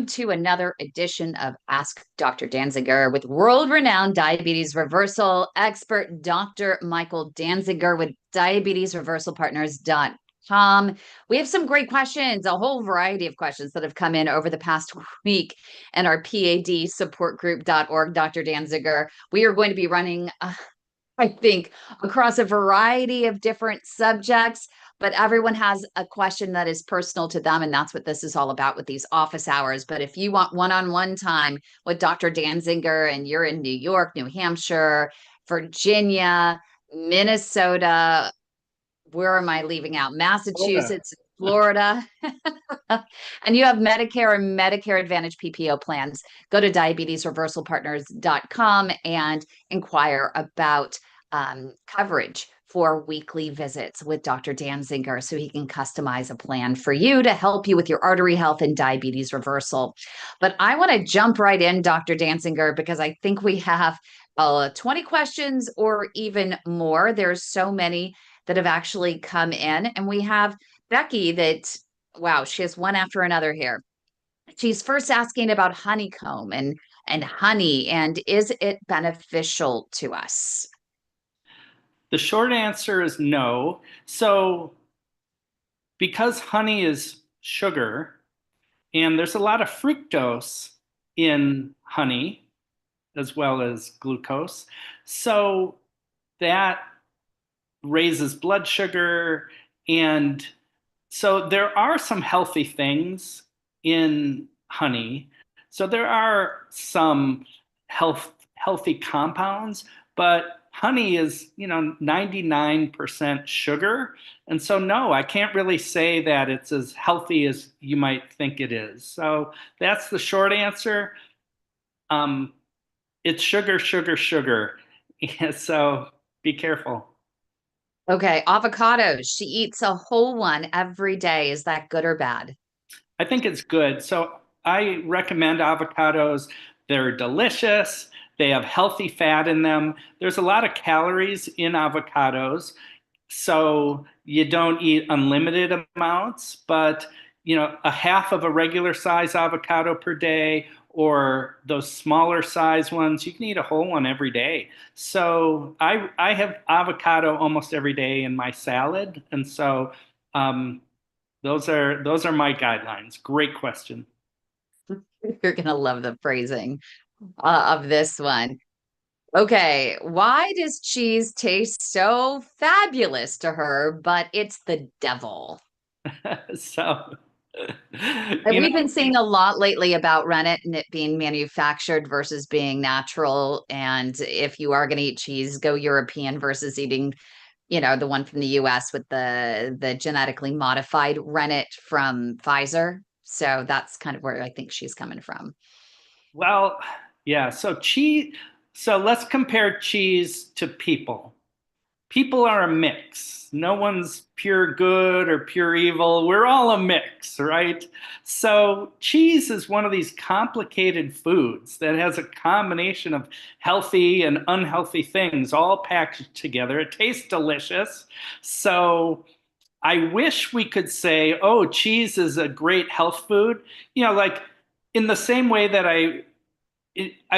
welcome to another edition of Ask Dr. Dansinger with world-renowned diabetes reversal expert Dr. Michael Dansinger with diabetesreversalpartners.com. We have some great questions, a whole variety of questions that have come in over the past week in our padsupportgroup.org, Dr. Dansinger. We are going to be running I think, across a variety of different subjects, but everyone has a question that is personal to them. And that's what this is all about with these office hours. But if you want one-on-one time with Dr. Dansinger and you're in New York, New Hampshire, Virginia, Minnesota, where am I leaving out? Massachusetts, Florida, and you have Medicare and Medicare Advantage PPO plans, go to diabetesreversalpartners.com and inquire about coverage for weekly visits with Dr. Dansinger so he can customize a plan for you to help you with your artery health and diabetes reversal. But I want to jump right in, Dr. Dansinger, because I think we have 20 questions or even more. There's so many that have actually come in, and we have Becky that, wow, she has one after another here. She's first asking about honeycomb and honey, and is it beneficial to us? The short answer is no. So, because honey is sugar, and there's a lot of fructose in honey, as well as glucose, so that raises blood sugar. And so there are some healthy things in honey. So there are some healthy compounds, but honey is, 99% sugar. And so no, I can't really say that it's as healthy as you might think it is. So that's the short answer. It's sugar, sugar, sugar. So be careful. Okay, avocados. She eats a whole one every day. Is that good or bad? I think it's good. So I recommend avocados. They're delicious. They have healthy fat in them. There's a lot of calories in avocados. So you don't eat unlimited amounts, but a half of a regular size avocado per day, or those smaller size ones, you can eat a whole one every day. So I have avocado almost every day in my salad. And so um, those are my guidelines. Great question. You're going to love the phrasing of this one. Okay, why does cheese taste so fabulous to her, but it's the devil? So, And we've been seeing a lot lately about rennet and it being manufactured versus being natural. And if you are going to eat cheese, go European versus eating, the one from the US with the genetically modified rennet from Pfizer. So that's kind of where I think she's coming from. well, yeah. So cheese. So let's compare cheese to people. People are a mix. No one's pure good or pure evil. We're all a mix, right? So cheese is one of these complicated foods that has a combination of healthy and unhealthy things all packaged together. It tastes delicious. So I wish we could say, oh, cheese is a great health food. Like in the same way that I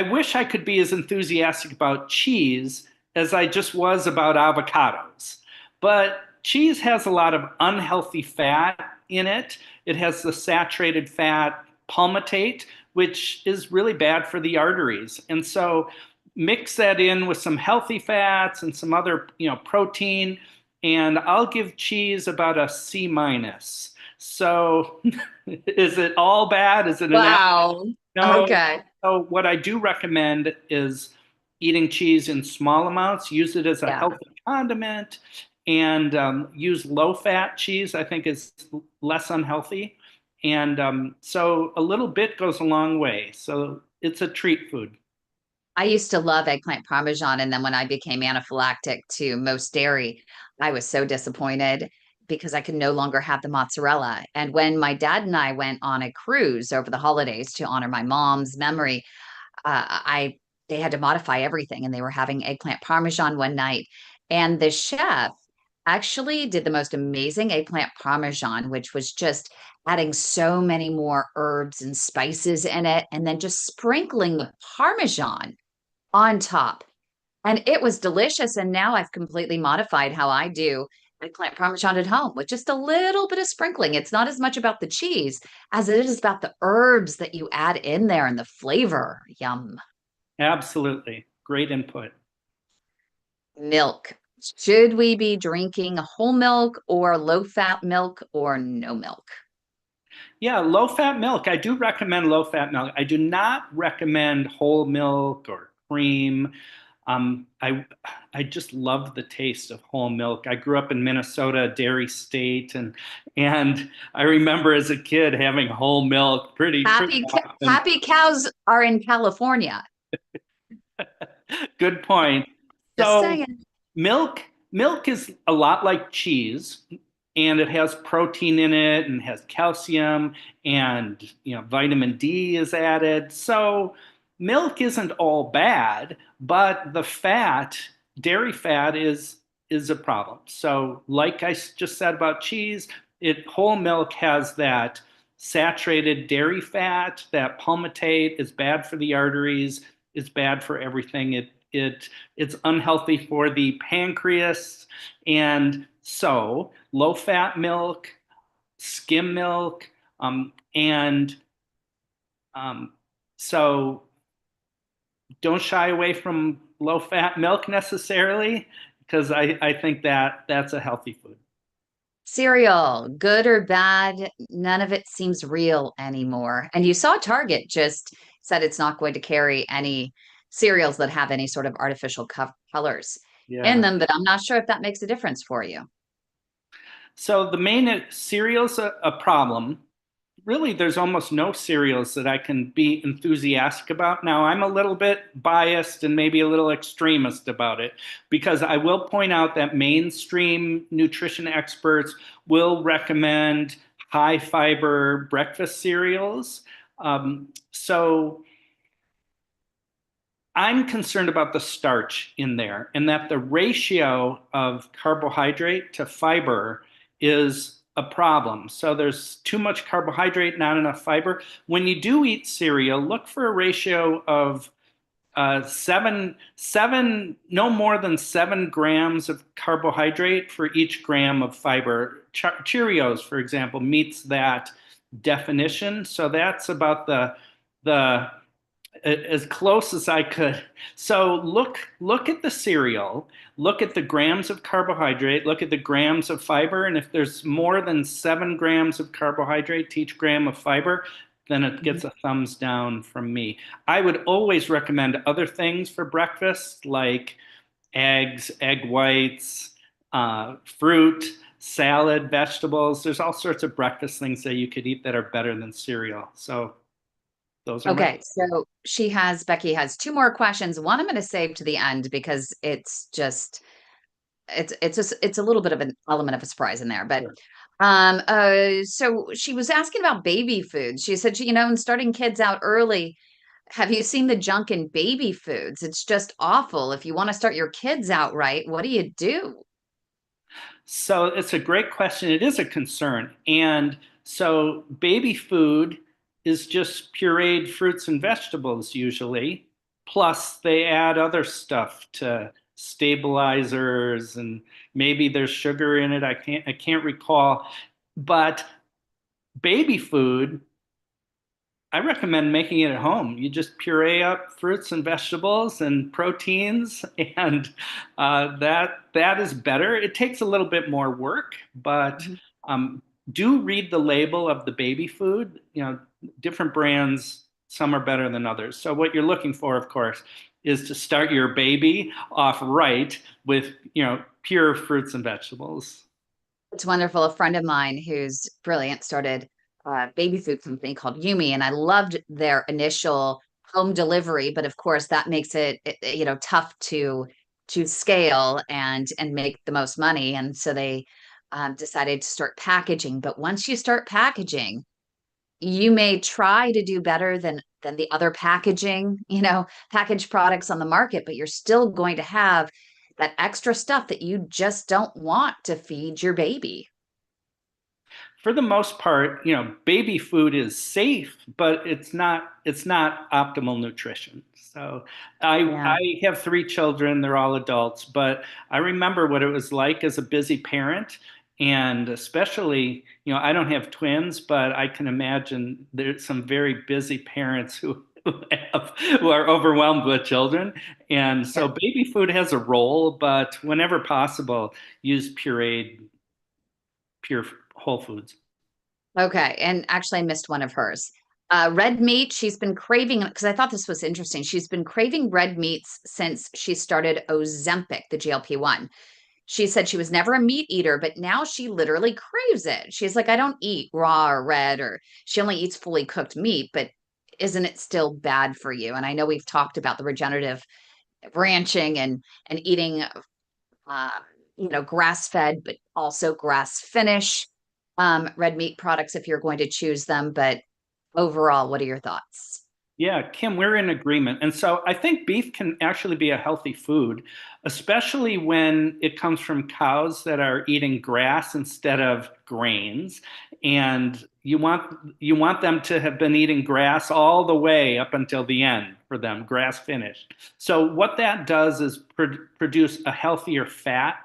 wish I could be as enthusiastic about cheese as I just was about avocados. But cheese has a lot of unhealthy fat in it. It has the saturated fat palmitate, which is really bad for the arteries. And so mix that in with some healthy fats and some other, protein, and I'll give cheese about a C minus. So is it all bad? Is it an Wow. no? Okay. So what I do recommend is eating cheese in small amounts. Use it as a Yeah. healthy condiment, and use low-fat cheese. I think is less unhealthy, and so a little bit goes a long way. So it's a treat food. I used to love eggplant parmesan. And then when I became anaphylactic to most dairy, I was so disappointed because I could no longer have the mozzarella. And when my dad and I went on a cruise over the holidays to honor my mom's memory, I they had to modify everything and they were having eggplant parmesan one night. And the chef actually did the most amazing eggplant parmesan, which was just adding so many more herbs and spices in it, and then just sprinkling the parmesan on top. And it was delicious. And now I've completely modified how I do eggplant parmesan at home with just a little bit of sprinkling. It's not as much about the cheese as it is about the herbs that you add in there and the flavor. Yum. Absolutely. Great input. Milk. Should we be drinking whole milk or low fat milk or no milk? Yeah, low fat milk. I do recommend low fat milk. I do not recommend whole milk or cream. Um, I I just love the taste of whole milk. I grew up in Minnesota, dairy state, and I remember as a kid having whole milk pretty often. Happy cows are in California. Good point. Just So saying. milk is a lot like cheese, and it has protein in it and has calcium, and vitamin D is added. So milk isn't all bad, but the fat, dairy fat is a problem. So like I just said about cheese, it whole milk has that saturated dairy fat, that palmitate is bad for the arteries, is bad for everything. It's unhealthy for the pancreas, and so low fat milk, skim milk, and um, so don't shy away from low fat milk necessarily, because I think that that's a healthy food. Cereal, good or bad, none of it seems real anymore. And you saw Target just said it's not going to carry any cereals that have any sort of artificial colors in Yeah. them, but I'm not sure if that makes a difference for you. So the main cereal's a problem. Really, there's almost no cereals that I can be enthusiastic about. Now, I'm a little bit biased and maybe a little extremist about it, because I will point out that mainstream nutrition experts will recommend high fiber breakfast cereals. So I'm concerned about the starch in there, and that the ratio of carbohydrate to fiber is a problem. So there's too much carbohydrate, not enough fiber. When you do eat cereal, look for a ratio of no more than 7 grams of carbohydrate for each gram of fiber. Cheerios, for example, meets that definition. So that's about the as close as I could. So look at the cereal, look at the grams of carbohydrate, look at the grams of fiber, and if there's more than 7 grams of carbohydrate to each gram of fiber, then it Mhm. gets a thumbs down from me. I would always recommend other things for breakfast, like eggs, egg whites, fruit, salad, vegetables. There's all sorts of breakfast things that you could eat that are better than cereal. So those are my. Okay, so Becky has two more questions. One I'm going to save to the end because it's just it's a little bit of an element of a surprise in there. But so she was asking about baby foods. She said, in starting kids out early, have you seen the junk in baby foods? It's just awful. If you want to start your kids out right, what do you do? So it's a great question. It is a concern. And so baby food is just pureed fruits and vegetables usually. Plus they add other stuff to stabilizers, and maybe there's sugar in it. I can't recall. But baby food, I recommend making it at home. You just puree up fruits and vegetables and proteins, and that is better. It takes a little bit more work, but Mhm. um, do read the label of the baby food. Different brands, some are better than others. So what you're looking for, of course, is to start your baby off right with pure fruits and vegetables. It's wonderful. A friend of mine who's brilliant started a baby food company called Yumi, and I loved their initial home delivery. But of course, that makes it tough to scale and make the most money. And so they decided to start packaging. But once you start packaging, you may try to do better than the other packaged products on the market, but you're still going to have that extra stuff that you just don't want to feed your baby. For the most part, baby food is safe, but it's not optimal nutrition. So I Yeah. I have three children, they're all adults, but I remember what it was like as a busy parent. And especially, I don't have twins, but I can imagine there's some very busy parents who are overwhelmed with children. And so Yeah. baby food has a role, but whenever possible, use pureed, pure whole foods. Okay. And actually, I missed one of hers. Red meat, she's been craving, because I thought this was interesting. She's been craving red meats since she started Ozempic, the GLP-1. She said she was never a meat eater, but now she literally craves it. She's like, I don't eat raw or red, or she only eats fully cooked meat, but isn't it still bad for you? And I know we've talked about the regenerative ranching and eating uh, grass fed, but also grass finish red meat products if you're going to choose them. But overall, what are your thoughts? Yeah, Kim, we're in agreement. And so I think beef can actually be a healthy food, especially when it comes from cows that are eating grass instead of grains. And you want them to have been eating grass all the way up until the end for them, grass finished. So what that does is produce a healthier fat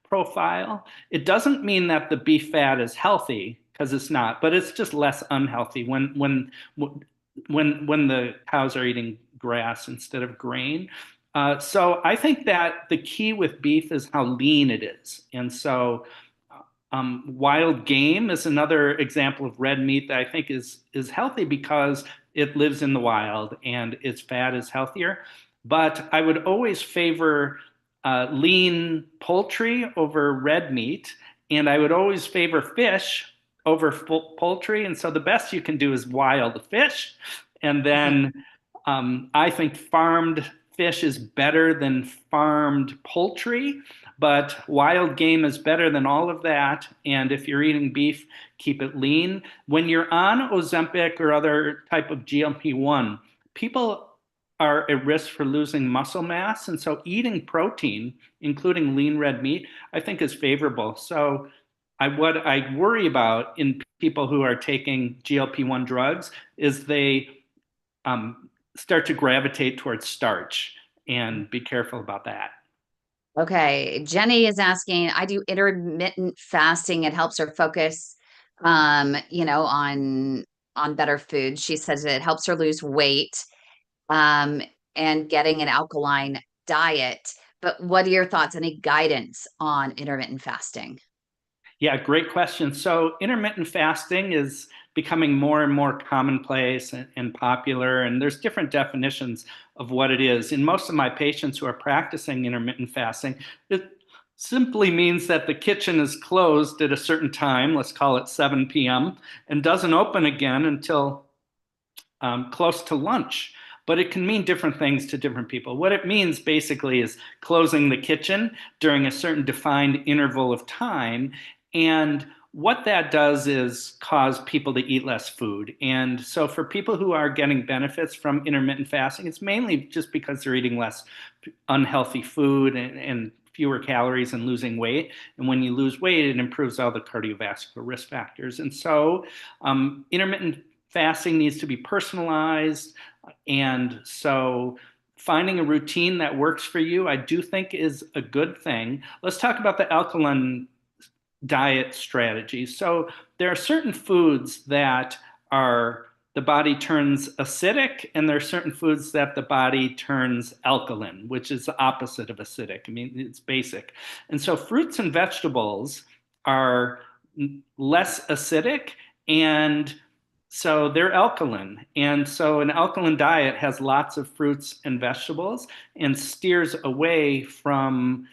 profile. It doesn't mean that the beef fat is healthy because it's not, but it's just less unhealthy when the cows are eating grass instead of grain. So I think that the key with beef is how lean it is. And so wild game is another example of red meat that I think is healthy because it lives in the wild and its fat is healthier. But I would always favor lean poultry over red meat, and I would always favor fish over poultry. And so the best you can do is wild fish. And then I think farmed fish is better than farmed poultry, but wild game is better than all of that. And if you're eating beef, keep it lean. When you're on Ozempic or other type of GLP-1, people are at risk for losing muscle mass. And so eating protein, including lean red meat, I think is favorable. So what I worry about in people who are taking GLP-1 drugs is they start to gravitate towards starch, and be careful about that. Okay. Jenny is asking, I do intermittent fasting. It helps her focus, on better foods. She says it helps her lose weight, um, and getting an alkaline diet. But what are your thoughts? Any guidance on intermittent fasting? Yeah, great question. So intermittent fasting is becoming more and more commonplace and popular, and there's different definitions of what it is. In most of my patients who are practicing intermittent fasting, it simply means that the kitchen is closed at a certain time, let's call it 7 p.m., and doesn't open again until close to lunch. But it can mean different things to different people. What it means basically is closing the kitchen during a certain defined interval of time. And what that does is cause people to eat less food. And so for people who are getting benefits from intermittent fasting, it's mainly just because they're eating less unhealthy food and fewer calories and losing weight. And when you lose weight, it improves all the cardiovascular risk factors. And so intermittent fasting needs to be personalized. And so finding a routine that works for you, I do think is a good thing. Let's talk about the alkaline diet strategies. So there are certain foods that are the body turns acidic, and there are certain foods that the body turns alkaline, which is the opposite of acidic. I mean, it's basic. And so fruits and vegetables are less acidic, and so they're alkaline. And so an alkaline diet has lots of fruits and vegetables and steers away from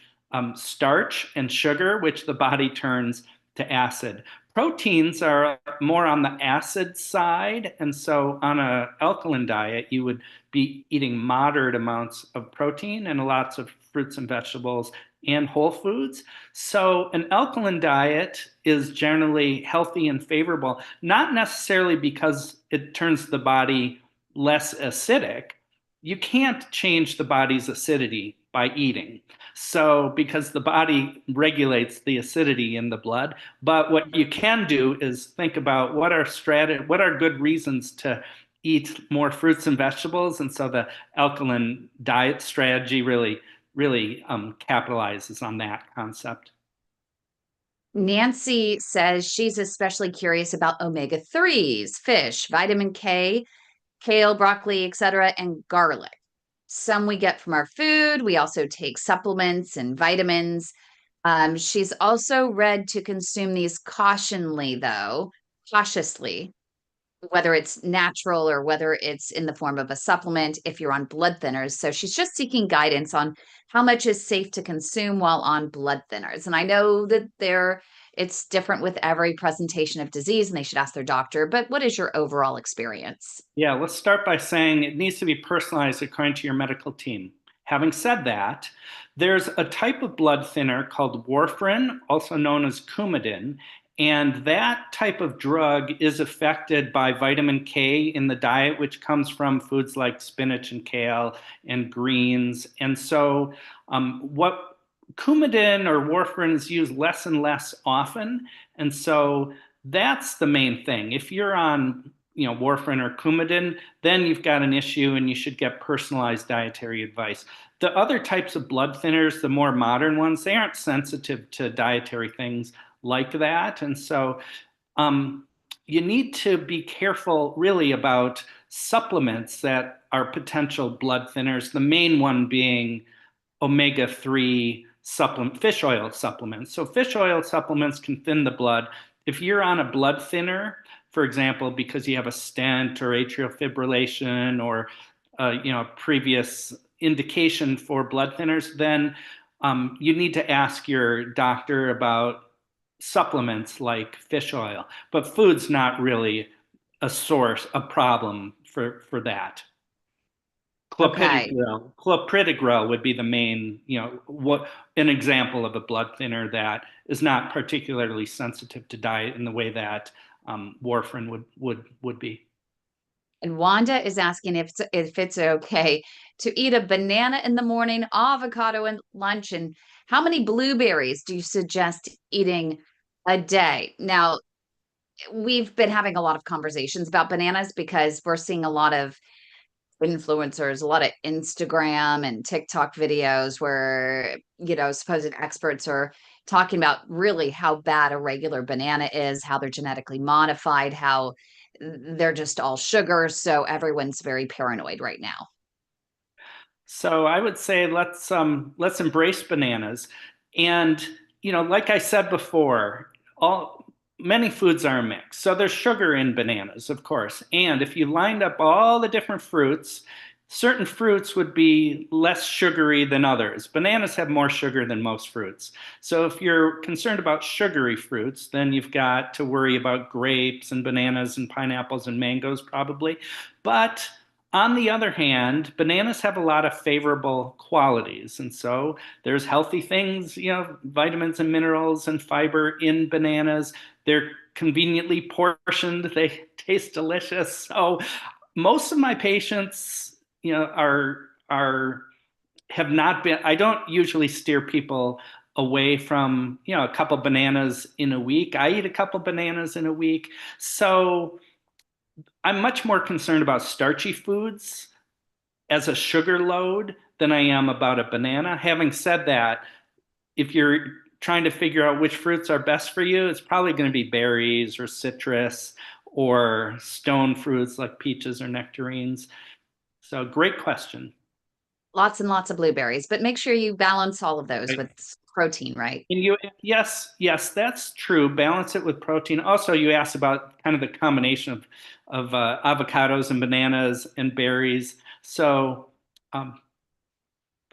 starch and sugar, which the body turns to acid. Proteins are more on the acid side. And so on an alkaline diet, you would be eating moderate amounts of protein and lots of fruits and vegetables and whole foods. So an alkaline diet is generally healthy and favorable, not necessarily because it turns the body less acidic. You can't change the body's acidity by eating. So, because the body regulates the acidity in the blood, but what you can do is think about what are good reasons to eat more fruits and vegetables, and so the alkaline diet strategy really capitalizes on that concept. Nancy says she's especially curious about omega 3s, fish, vitamin K, kale, broccoli, etc., and garlic. Some we get from our food. We also take supplements and vitamins. She's also read to consume these cautiously, whether it's natural or whether it's in the form of a supplement if you're on blood thinners. So she's just seeking guidance on how much is safe to consume while on blood thinners. And I know that it's different with every presentation of disease and they should ask their doctor, but what is your overall experience? Yeah, let's start by saying it needs to be personalized according to your medical team. Having said that, there's a type of blood thinner called warfarin, also known as Coumadin, and that type of drug is affected by vitamin K in the diet, which comes from foods like spinach and kale and greens. And so, what Coumadin or warfarin is used less and less often, and so that's the main thing. If you're on warfarin or Coumadin, then you've got an issue and you should get personalized dietary advice. The other types of blood thinners, the more modern ones, they aren't sensitive to dietary things like that. And so you need to be careful really about supplements that are potential blood thinners, the main one being omega-3 fish oil supplements. So fish oil supplements can thin the blood. If you're on a blood thinner, for example, because you have a stent or atrial fibrillation or previous indication for blood thinners, then you need to ask your doctor about supplements like fish oil. But food's not really a problem for that. Okay. Clopidogrel would be the main, an example of a blood thinner that is not particularly sensitive to diet in the way that warfarin would be. And Wanda is asking if it's okay to eat a banana in the morning, avocado in lunch, and how many blueberries do you suggest eating a day? Now, we've been having a lot of conversations about bananas because we're seeing a lot of influencers, a lot of Instagram and TikTok videos where, supposed experts are talking about really how bad a regular banana is, how they're genetically modified, how they're just all sugar. So everyone's very paranoid right now. So I would say let's embrace bananas, and like I said before, many foods are a mix. So there's sugar in bananas, of course, and if you lined up all the different fruits, certain fruits would be less sugary than others. Bananas have more sugar than most fruits. So if you're concerned about sugary fruits, then you've got to worry about grapes and bananas and pineapples and mangoes probably. But on the other hand, bananas have a lot of favorable qualities. And so there's healthy things, vitamins and minerals and fiber in bananas. They're conveniently portioned. They taste delicious. So most of my patients, are have not been. I don't usually steer people away from, a couple bananas in a week. I eat a couple bananas in a week. So I'm much more concerned about starchy foods as a sugar load than I am about a banana. Having said that, if you're trying to figure out which fruits are best for you, it's probably going to be berries or citrus or stone fruits like peaches or nectarines. So great question. Lots and lots of blueberries, but make sure you balance all of those Right. with protein, right? And yes, that's true. Balance it with protein. Also, you asked about kind of the combination of avocados and bananas and berries. So um,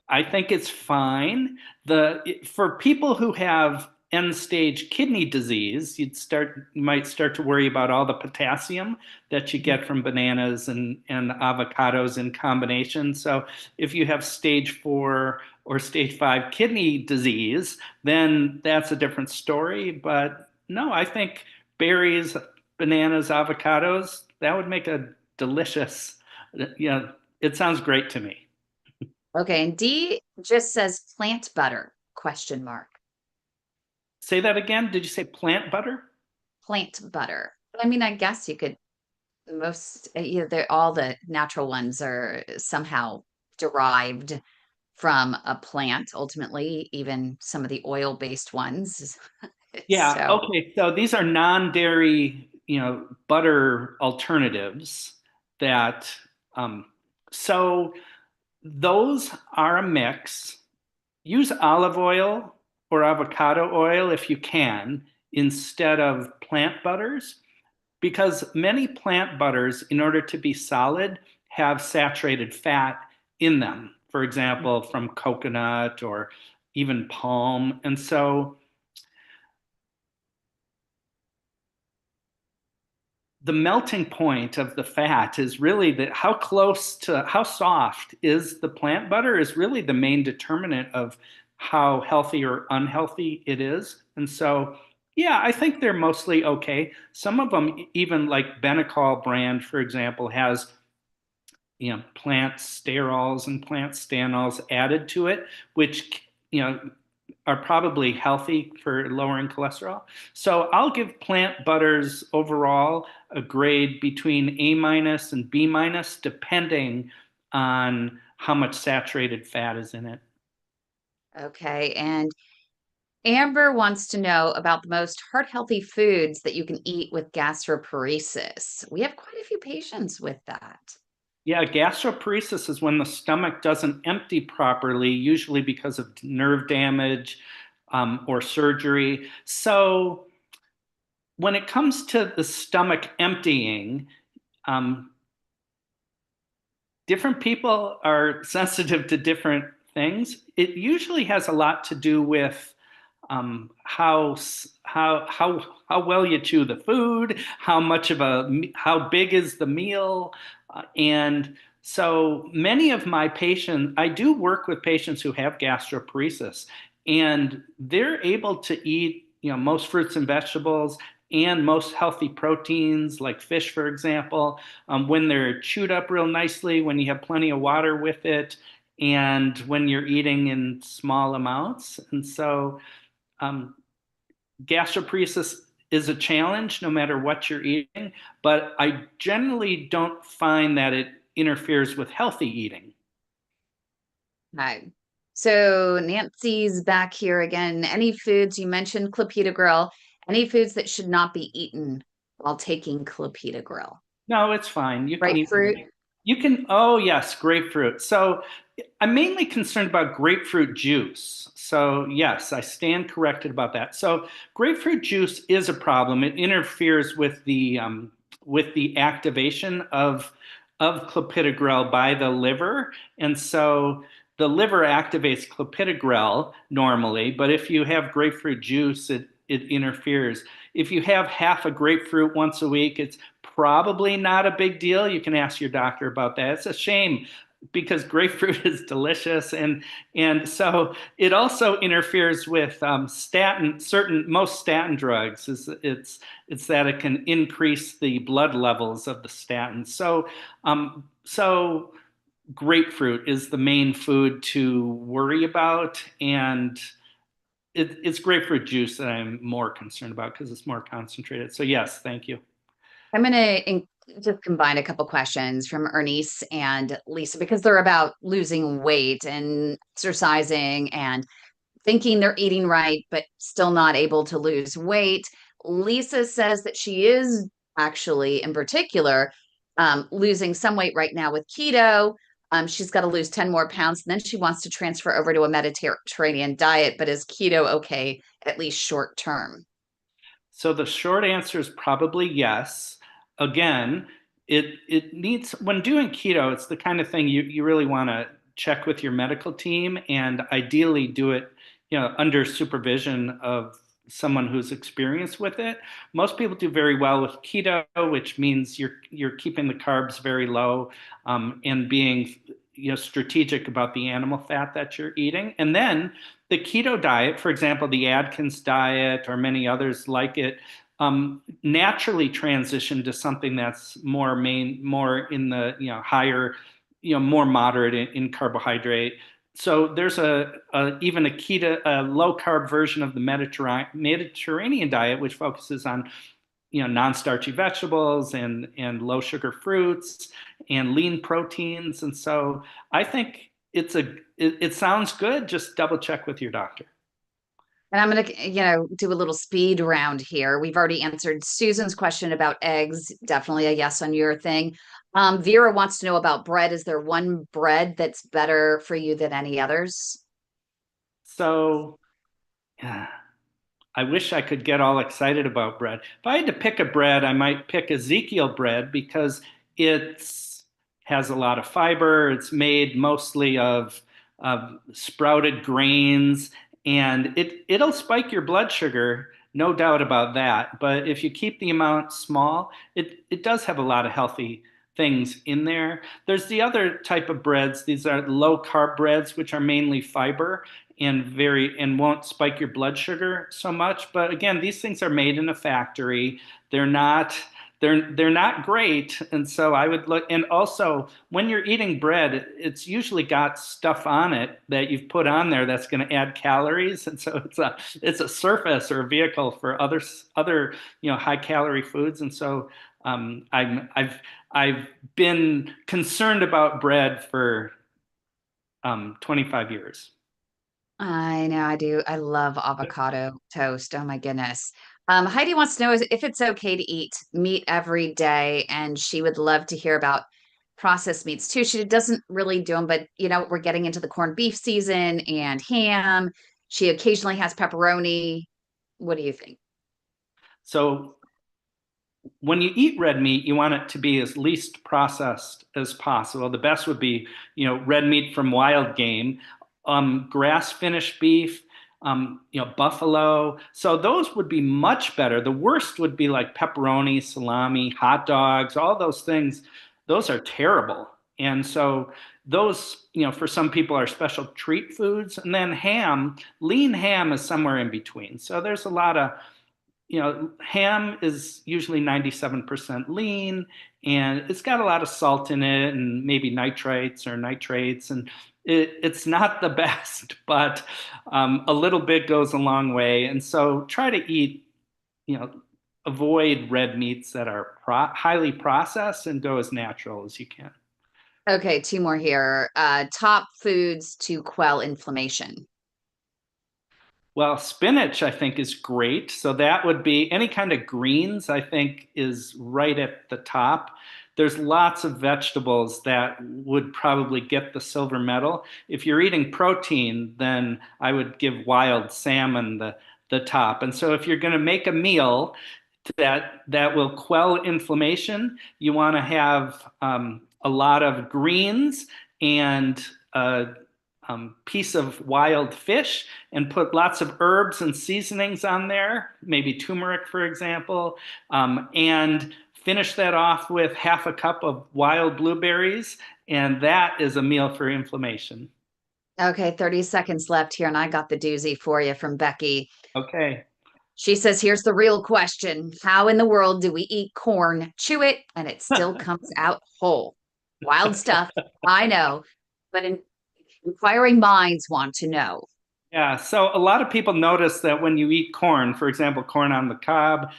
I think it's fine. For people who have end-stage kidney disease, you might start to worry about all the potassium that you get from bananas and avocados in combination. So if you have stage 4 or stage 5 kidney disease, then that's a different story. But no, I think berries, bananas, avocados, that would make a delicious, it sounds great to me. Okay, and D just says plant butter, question mark. Say that again. Did you say plant butter? Plant butter. I mean, I guess you could most, they're all the natural ones are somehow derived from a plant, ultimately, even some of the oil-based ones. Yeah. So, Okay. So these are non-dairy, butter alternatives that, um, so those are a mix. Use olive oil or avocado oil if you can instead of plant butters, because many plant butters, in order to be solid, have saturated fat in them. For example, from coconut or even palm. And so the melting point of the fat is really that how close to how soft is the plant butter is really the main determinant of how healthy or unhealthy it is. And so, yeah, I think they're mostly okay. Some of them, even like Benecol brand, for example, has plant sterols and plant stanols added to it, which are probably healthy for lowering cholesterol. So I'll give plant butters overall a grade between A minus and B minus, depending on how much saturated fat is in it. okay. And Amber wants to know about the most heart healthy foods that you can eat with gastroparesis. We have quite a few patients with that. Yeah, gastroparesis is when the stomach doesn't empty properly, usually because of nerve damage or surgery. So when it comes to the stomach emptying, um, different people are sensitive to different things. It usually has a lot to do with how well you chew the food, how big is the meal, and so many of my patients, I do work with patients who have gastroparesis, and they're able to eat most fruits and vegetables and most healthy proteins like fish, for example, when they're chewed up real nicely, when you have plenty of water with it, and when you're eating in small amounts. And so um, gastroparesis is a challenge no matter what you're eating, but I generally don't find that it interferes with healthy eating. Hi. So Nancy's back here again. Any foods you mentioned clopidogrel, any foods that should not be eaten while taking clopidogrel? No, it's fine. You can eat. Grapefruit. Oh yes, grapefruit. So I'm mainly concerned about grapefruit juice. So yes, I stand corrected about that. So grapefruit juice is a problem. It interferes with the activation of clopidogrel by the liver, and so the liver activates clopidogrel normally. But if you have grapefruit juice, it interferes. If you have half a grapefruit once a week, it's probably not a big deal. You can ask your doctor about that. It's a shame because grapefruit is delicious, and so it also interferes with most statin drugs. It's that it can increase the blood levels of the statins. So grapefruit is the main food to worry about, and it's grapefruit juice that I'm more concerned about because it's more concentrated. So yes, thank you. I'm going to just combine a couple questions from Ernice and Lisa because they're about losing weight and exercising and thinking they're eating right, but still not able to lose weight. Lisa says that she is actually, in particular, losing some weight right now with keto. She's got to lose 10 more pounds, and then she wants to transfer over to a Mediterranean diet, but is keto okay, at least short term? So the short answer is probably yes. Again, it needs when doing keto, it's the kind of thing you really want to check with your medical team and ideally do it, under supervision of someone who's experienced with it. Most people do very well with keto, which means you're keeping the carbs very low, and being strategic about the animal fat that you're eating. And then the keto diet, for example, the Atkins diet or many others like it, naturally transition to something that's more in the higher more moderate in carbohydrate. So there's even a low carb version of the Mediterranean diet, which focuses on non-starchy vegetables and low sugar fruits and lean proteins. And so I think it sounds good. Just double check with your doctor. And I'm going to, do a little speed round here. We've already answered Susan's question about eggs. Definitely a yes on your thing. Vera wants to know about bread. Is there one bread that's better for you than any others? So yeah, I wish I could get all excited about bread. If I had to pick a bread, I might pick Ezekiel bread because it's has a lot of fiber. It's made mostly of sprouted grains, and it'll spike your blood sugar, no doubt about that. But if you keep the amount small, it does have a lot of healthy things in there. There's the other type of breads. These are low carb breads, which are mainly fiber and won't spike your blood sugar so much. But again, these things are made in a factory. They're not they're not great. And so I would look, and also when you're eating bread, it's usually got stuff on it that you've put on there that's going to add calories. And so it's a surface or a vehicle for other high calorie foods. And so I've been concerned about bread for 25 years. I know I do. I love avocado toast. Oh my goodness. Heidi wants to know if it's okay to eat meat every day, and she would love to hear about processed meats too. She doesn't really do them, but we're getting into the corned beef season and ham. She occasionally has pepperoni. What do you think? So when you eat red meat, you want it to be as least processed as possible. The best would be, red meat from wild game, grass finished beef, buffalo. So those would be much better. The worst would be like pepperoni, salami, hot dogs, all those things. Those are terrible. And so those, for some people are special treat foods. And then lean ham is somewhere in between. So there's a lot of ham is usually 97% lean, and it's got a lot of salt in it and maybe nitrites or nitrates. And it's not the best, but a little bit goes a long way. And so try to eat, avoid red meats that are highly processed and go as natural as you can. Okay, two more here. Top foods to quell inflammation. Well, spinach, I think, is great. So that would be any kind of greens, I think, is right at the top. There's lots of vegetables that would probably get the silver medal. If you're eating protein, then I would give wild salmon the top. And so if you're going to make a meal that will quell inflammation, you want to have a lot of greens and piece of wild fish and put lots of herbs and seasonings on there, maybe turmeric, for example, and finish that off with half a cup of wild blueberries. And that is a meal for inflammation. Okay, 30 seconds left here, and I got the doozy for you from Becky. Okay. She says, here's the real question. How in the world do we eat corn, chew it, and it still comes out whole? Wild stuff, I know, but inquiring minds want to know. Yeah, so a lot of people notice that when you eat corn, for example, corn on the cob,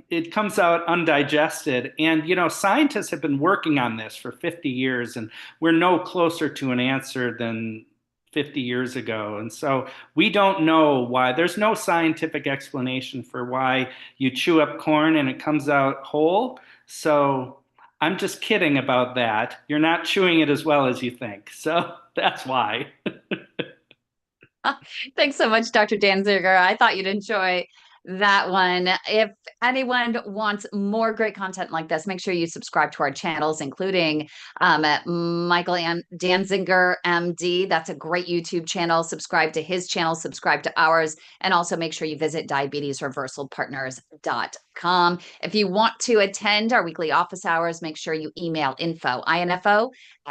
it comes out undigested. And, scientists have been working on this for 50 years, and we're no closer to an answer than 50 years ago. And so we don't know why. There's no scientific explanation for why you chew up corn and it comes out whole. So I'm just kidding about that. You're not chewing it as well as you think. So that's why. Thanks so much, Dr. Dansinger. I thought you'd enjoy that one. If anyone wants more great content like this, make sure you subscribe to our channels, including Michael Dansinger, MD. That's a great YouTube channel. Subscribe to his channel, subscribe to ours, and also make sure you visit diabetesreversalpartners.com. If you want to attend our weekly office hours, make sure you email info